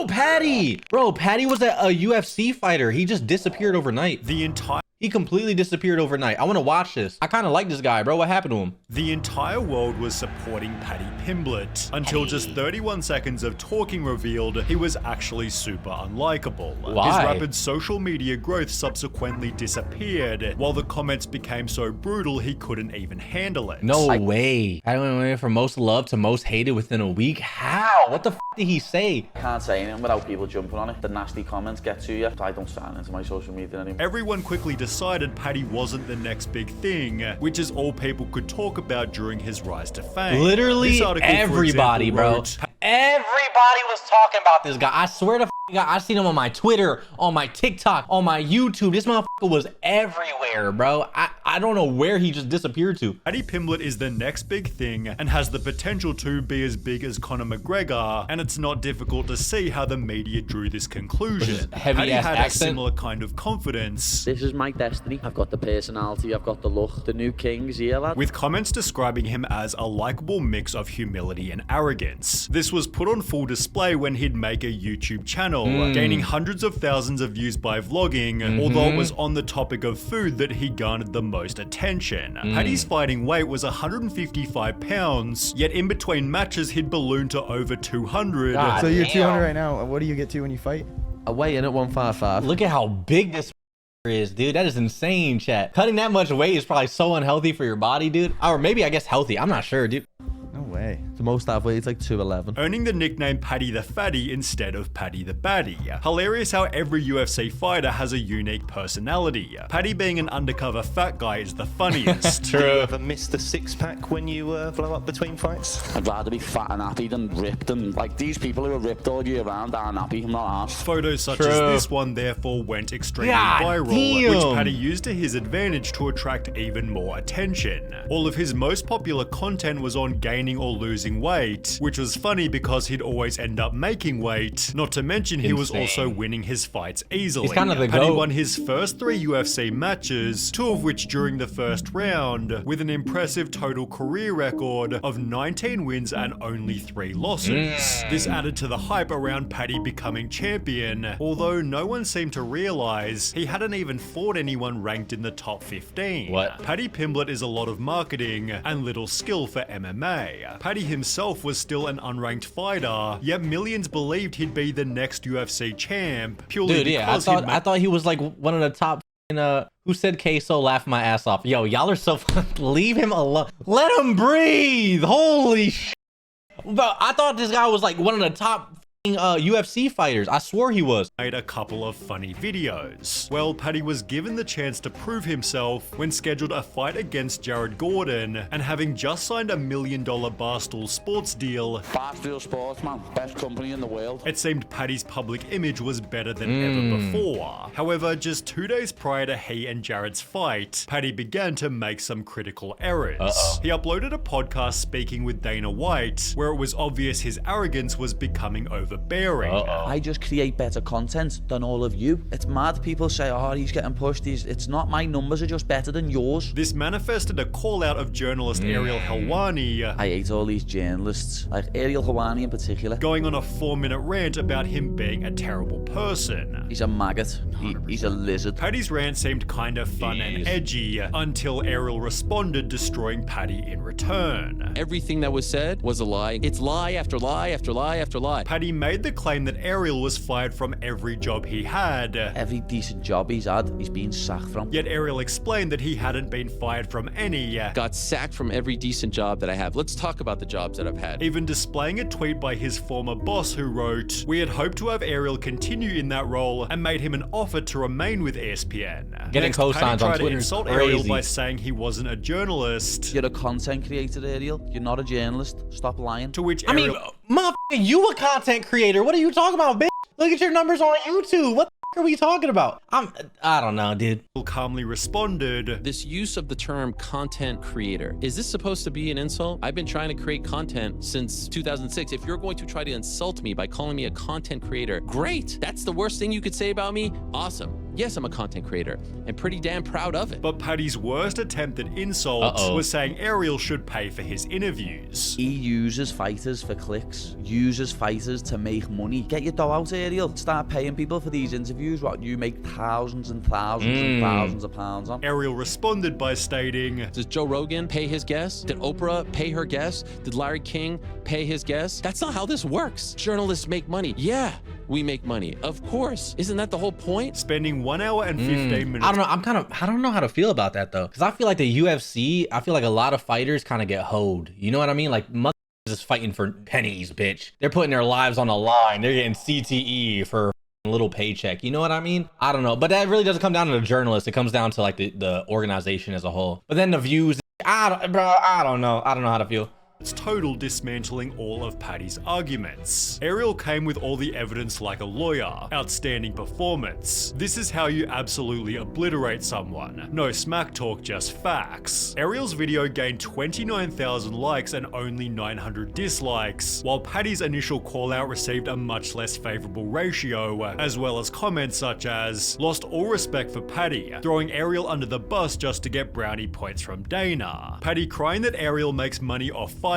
Oh, Paddy. Bro, Paddy was a UFC fighter. He just disappeared overnight. He completely disappeared overnight. I want to watch this. I kind of like this guy, bro. What happened to him? The entire world was supporting Paddy Pimblett until just 31 seconds of talking revealed he was actually super unlikable. Why? His rapid social media growth subsequently disappeared, while the comments became so brutal he couldn't even handle it. No way. I went from most loved to most hated within a week. How? What the f did he say? I can't say anything without people jumping on it. The nasty comments get to you. I don't sign into my social media anymore. Everyone quickly decided Paddy wasn't the next big thing, which is all people could talk about during his rise to fame. Literally everybody, bro. Everybody was talking about this guy. I swear to God, I seen him on my Twitter, on my TikTok, on my YouTube. This motherfucker was everywhere, bro. I don't know where he just disappeared to. Paddy Pimblett is the next big thing and has the potential to be as big as Conor McGregor, and it's not difficult to see how the media drew this conclusion. Paddy had a similar kind of confidence. This is my destiny. I've got the personality, I've got the look. The new king's here, lad. With comments describing him as a likable mix of humility and arrogance. This was put on full display when he'd make a YouTube channel, gaining hundreds of thousands of views by vlogging, although it was on the topic of food that he garnered the most attention. Paddy's fighting weight was 155 pounds, yet in between matches he'd ballooned to over 200. God, so you're 200 right now. What do you get to when you fight? I weigh in at 155. Look at how big this is, dude. That is insane, chat. Cutting that much weight is probably so unhealthy for your body, dude. Or maybe, I guess, healthy. I'm not sure, dude. No way. The most I've weighed is like 211. Earning the nickname Paddy the Fatty instead of Paddy the Baddie. Hilarious how every UFC fighter has a unique personality. Paddy being an undercover fat guy is the funniest. Do you ever miss the six-pack when you blow up between fights? I'd rather be fat and happy than ripped, and like these people who are ripped all year round aren't happy. I'm not arsed. Photos such as this one therefore went extremely viral, which Paddy used to his advantage to attract even more attention. All of his most popular content was on gaining or losing weight, which was funny because he'd always end up making weight, not to mention he was also winning his fights easily. He's kind of the Paddy GOAT. won his first 3 UFC matches, 2 of which during the first round, with an impressive total career record of 19 wins and only 3 losses. This added to the hype around Paddy becoming champion, although no one seemed to realize he hadn't even fought anyone ranked in the top 15. What? Paddy Pimblett is a lot of marketing and little skill for MMA. Paddy himself was still an unranked fighter, yet millions believed he'd be the next UFC champ purely because I thought he was like one of the top who said queso, laugh my ass off. Yo, y'all are so leave him alone. Let him breathe. Holy shit. But I thought this guy was like one of the top UFC fighters. I swore he was. Made a couple of funny videos. Well, Paddy was given the chance to prove himself when scheduled a fight against Jared Gordon, and having just signed a $1 million Barstool Sports deal, Barstool Sports, man, best company in the world. it seemed Paddy's public image was better than ever before. However, just 2 days prior to he and Jared's fight, Paddy began to make some critical errors. He uploaded a podcast speaking with Dana White, where it was obvious his arrogance was becoming overbearing. I just create better content than all of you. It's mad. People say, oh, he's getting pushed. It's not. My numbers are just better than yours. This manifested a call out of journalist Ariel Helwani, I hate all these journalists, like Ariel Helwani in particular. going on a 4-minute rant about him being a terrible person. He's a maggot. He's a lizard. Paddy's rant seemed kind of fun and edgy until Ariel responded, destroying Paddy in return. Everything that was said was a lie. It's lie after lie after lie after lie. Paddy made the claim that Ariel was fired from every job he had. Every decent job he's had, he's been sacked from. Yet Ariel explained that he hadn't been fired from any. Got sacked from every decent job that I have. Let's talk about the jobs that I've had. Even displaying a tweet by his former boss who wrote, "We had hoped to have Ariel continue in that role and made him an offer to remain with ESPN." Getting Next, cosigns Paddy on tried to Twitter is insult crazy. Ariel by saying he wasn't a journalist. You're a content creator, Ariel. You're not a journalist. Stop lying. To which I mean, Ariel, motherfucker, you a content creator. What are you talking about, bitch? Look at your numbers on YouTube. What the f are we talking about? I don't know, dude. calmly responded, This use of the term content creator, is this supposed to be an insult? I've been trying to create content since 2006. If you're going to try to insult me by calling me a content creator, great. That's the worst thing you could say about me? Awesome. Yes, I'm a content creator and pretty damn proud of it. But Paddy's worst attempted insult was saying Ariel should pay for his interviews. He uses fighters for clicks, uses fighters to make money. Get your dough out, Ariel. Start paying people for these interviews, what you make thousands and thousands and thousands of pounds on. Ariel responded by stating, Does Joe Rogan pay his guests? Did Oprah pay her guests? Did Larry King pay his guests? That's not how this works. Journalists make money. Yeah, we make money. Of course. Isn't that the whole point? spending 1 hour and 15 minutes. I don't know. I don't know how to feel about that though. Cause I feel like the UFC, I feel like a lot of fighters kind of get hoed. You know what I mean? Like motherfuckers is fighting for pennies, bitch. They're putting their lives on the line. They're getting CTE for a little paycheck. You know what I mean? I don't know. But that really doesn't come down to the journalist. It comes down to like the organization as a whole. But then the views, I don't know. I don't know how to feel. Total dismantling all of Paddy's arguments. Ariel came with all the evidence like a lawyer. Outstanding performance. This is how you absolutely obliterate someone. No smack talk, just facts. Ariel's video gained 29,000 likes and only 900 dislikes, while Paddy's initial call out received a much less favorable ratio, as well as comments such as, lost all respect for Paddy, throwing Ariel under the bus just to get brownie points from Dana. Paddy crying that Ariel makes money off fighters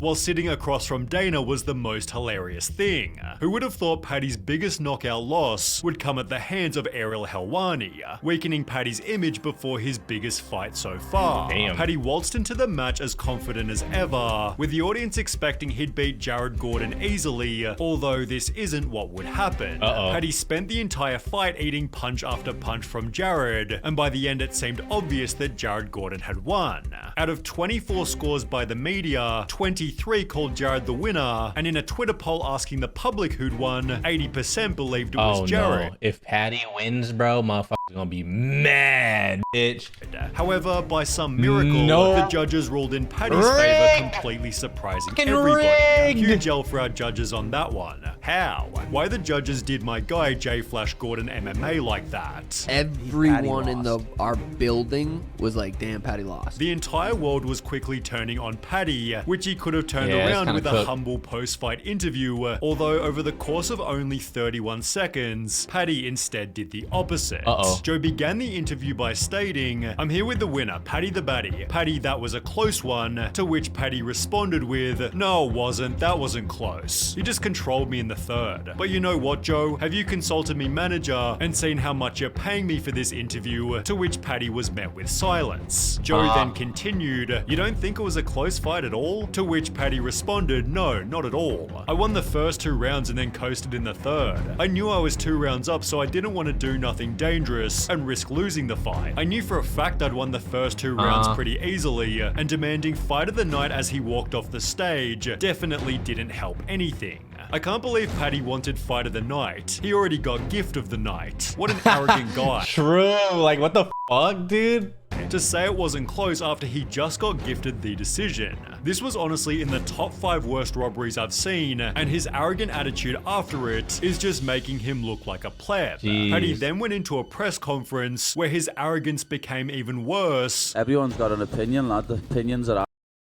while sitting across from Dana was the most hilarious thing. Who would have thought Paddy's biggest knockout loss would come at the hands of Ariel Helwani, weakening Paddy's image before his biggest fight so far. Damn. Paddy waltzed into the match as confident as ever, with the audience expecting he'd beat Jared Gordon easily, although this isn't what would happen. Paddy spent the entire fight eating punch after punch from Jared, and by the end it seemed obvious that Jared Gordon had won. Out of 24 scores by the media, 23 called Jared the winner, and in a Twitter poll asking the public who'd won, 80% believed it was Jared. No. If Paddy wins, bro, motherfucker's gonna be mad, bitch. However, by some miracle, the judges ruled in Paddy's favor, completely surprising everybody. Huge L for our judges on that one. How? Why the judges did my guy J Flash Gordon MMA like that? Everyone in our building was like, damn, Paddy lost. The entire world was quickly turning on Paddy, which he could have turned around with a humble post-fight interview, although over the course of only 31 seconds, Paddy instead did the opposite. Joe began the interview by stating, I'm here with the winner, Paddy the Baddie. Paddy, that was a close one, to which Paddy responded with, no it wasn't, that wasn't close. You just controlled me in the third. But you know what, Joe? Have you consulted me manager and seen how much you're paying me for this interview? To which Paddy was met with silence. Joe then continued, you don't think it was a close fight at all? To which Paddy responded, no, not at all. I won the first 2 rounds and then coasted in the third. I knew I was 2 rounds up, so I didn't want to do nothing dangerous and risk losing the fight. I knew for a fact I'd won the first 2 rounds pretty easily, and demanding fight of the night as he walked off the stage definitely didn't help anything. I can't believe Paddy wanted fight of the night. He already got gift of the night. What an arrogant guy. True, like what the fuck, dude? To say it wasn't close after he just got gifted the decision. This was honestly in the top 5 worst robberies I've seen, and his arrogant attitude after it is just making him look like a pleb. Paddy then went into a press conference where his arrogance became even worse. Everyone's got an opinion, lad. The opinions are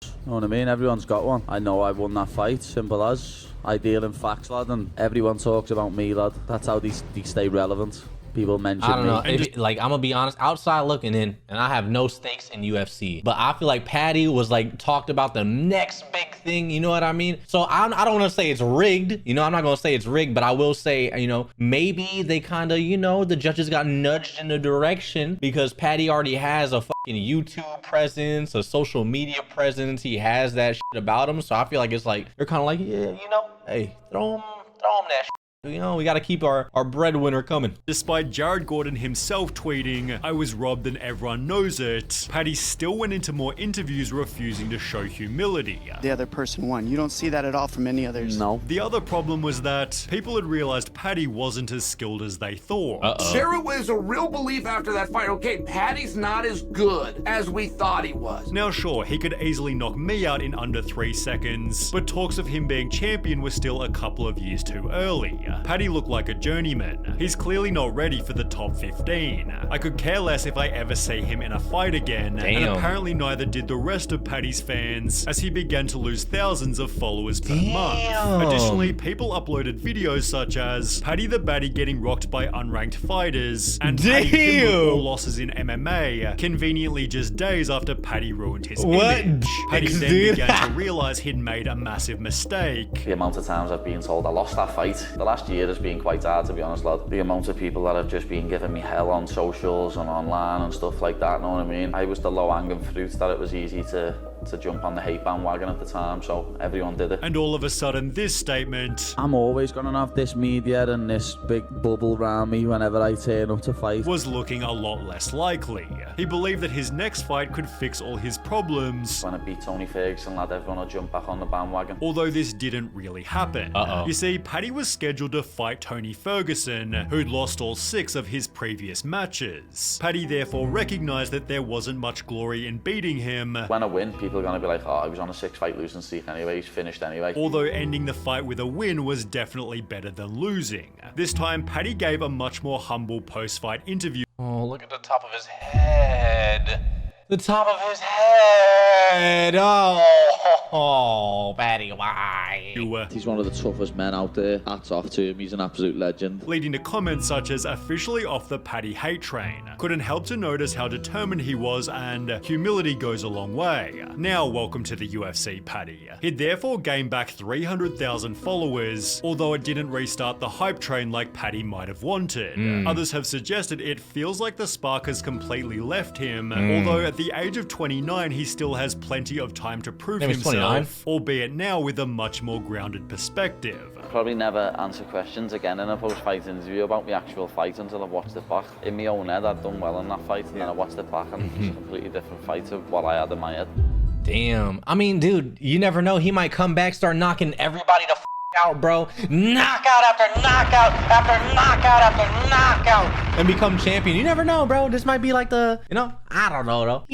you know what I mean? Everyone's got one. I know I won that fight, simple as. I deal in facts, lad, and everyone talks about me, lad. That's how they stay relevant. People mention I don't know. me. Like, I'm gonna be honest, outside looking in, and I have no stakes in UFC, but I feel like Paddy was like talked about the next big thing. You know what I mean? So I don't want to say it's rigged. You know, I'm not gonna say it's rigged, but I will say, you know, maybe they kind of, you know, the judges got nudged in the direction because Paddy already has a fucking YouTube presence, a social media presence. He has that shit about him. So I feel like it's like they're kind of like, yeah, you know, hey, throw him that shit. You know, we got to keep our breadwinner coming. Despite Jared Gordon himself tweeting, I was robbed and everyone knows it, Paddy still went into more interviews refusing to show humility. The other person won. You don't see that at all from any others. No. The other problem was that people had realized Paddy wasn't as skilled as they thought. There was a real belief after that fight, okay, Paddy's not as good as we thought he was. Now sure, he could easily knock me out in under 3 seconds, but talks of him being champion were still a couple of years too early. Paddy looked like a journeyman. He's clearly not ready for the top 15. I could care less if I ever see him in a fight again. Damn. And apparently neither did the rest of Paddy's fans, as he began to lose thousands of followers per month. Additionally, people uploaded videos such as Paddy the Baddie getting rocked by unranked fighters, and Paddy Pimblett all losses in MMA, conveniently just days after Paddy ruined his image. Paddy then began to realize he'd made a massive mistake. The amount of times I've been told I lost that fight. The last year has been quite hard, to be honest, lad. The amount of people that have just been giving me hell on socials and online and stuff like that, know what I mean? I was the low-hanging fruit that it was easy to jump on the hate bandwagon at the time, so everyone did it. And all of a sudden, this statement, I'm always gonna have this media and this big bubble around me whenever I turn up to fight, was looking a lot less likely. He believed that his next fight could fix all his problems. When I beat Tony Ferguson, lad, everyone will jump back on the bandwagon. Although this didn't really happen. You see, Paddy was scheduled to fight Tony Ferguson, who'd lost all 6 of his previous matches. Paddy therefore recognized that there wasn't much glory in beating him. When I win, people are gonna be like, oh, I was on a 6-fight losing streak anyway, he's finished anyway. Although ending the fight with a win was definitely better than losing. This time, Paddy gave a much more humble post-fight interview. Oh, look at the top of his head. The top of his head. Oh, Paddy, why? He's one of the toughest men out there. Hats off to him. He's an absolute legend. Leading to comments such as officially off the Paddy hate train. Couldn't help to notice how determined he was, and humility goes a long way. Now, welcome to the UFC, Paddy. He'd therefore gained back 300,000 followers, although it didn't restart the hype train like Paddy might have wanted. Others have suggested it feels like the spark has completely left him, although at the age of 29, he still has plenty of time to prove himself, albeit now with a much more grounded perspective. Probably never answer questions again in a post-fight interview about the actual fight until I've watched it back. In my own head, I'd done well in that fight, and then I watched it back, and it's a completely different fight to what I had in my head. Damn. I mean, dude, you never know. He might come back, start knocking everybody the out, bro. Knockout after knockout after knockout after knockout, and become champion. You never know, bro. This might be like the, I don't know, though.